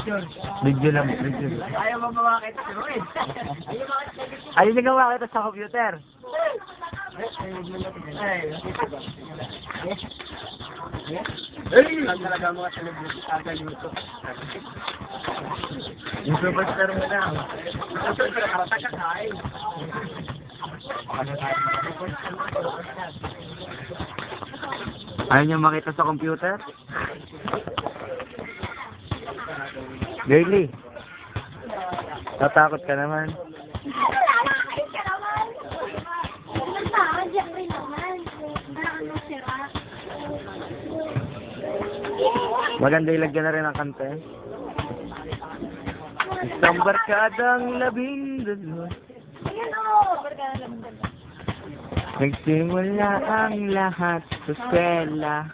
Video lang, video. Ayaw mo mamakita si Roy. Ayun na gawa kita sa computer. Ang talaga mga celebrity sa YouTube. Yung superstar mo lang. Karata ka kain. Ayaw niyo makita sa computer? Girly. Tatakot ka naman. Nakakait ka naman. Diyan rin naman. Sira. Maganda ilagyan na rin ang kante. Isang barkadang 12. Ayan o. Nagsimula ang lahat sa eskwela.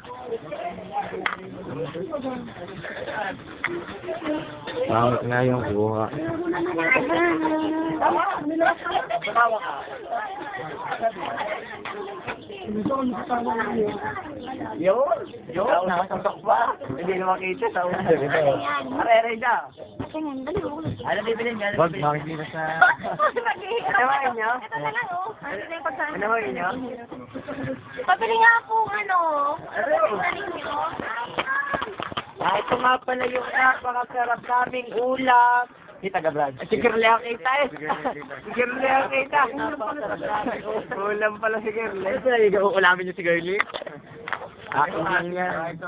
Pangit nga yung kuha. Yun, nakasasok ba? Hindi na makita sa una. Arere siya. Tingnan, dali mo. Ano bibilin niya? Wag, makikita sa... Ano niyo? Ito na lang o. Ano na yung pagkain? Ano niyo? Pabili nga po ano. Ano? Ito nga pala yung napakasarap naming ulam. Kita ka, Brad? Si Girly ang kita eh. Si Girly ang kita. Ulam pala si Girly. Ano talaga uulamin niyo si Girly? Akin lang yan.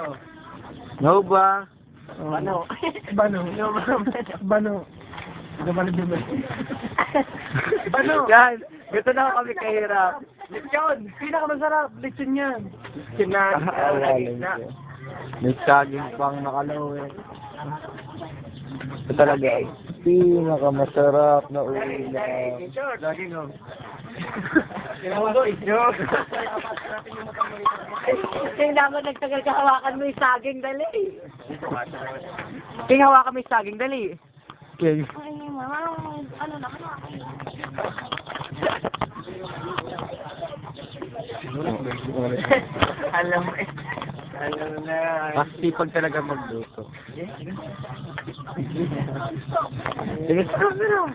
No ba? Bano? Bano. Bano. Bano? Yan. Ito na kami kahirap. Lechon! Pinakamasarap! Lechon yan! May saging pang nakalaw eh. Ito talaga ay pinakamasarap na ulam. Lechon! Lagi no. Tingnan dapat nagtagal ka hawakan mo yung saging dali. King hawakan mo yung saging, dali. Okay. Ay, mama, ano naman ako. Alam mo eh. Alam na. Kasi pag talaga magluto. Sige, sarap na.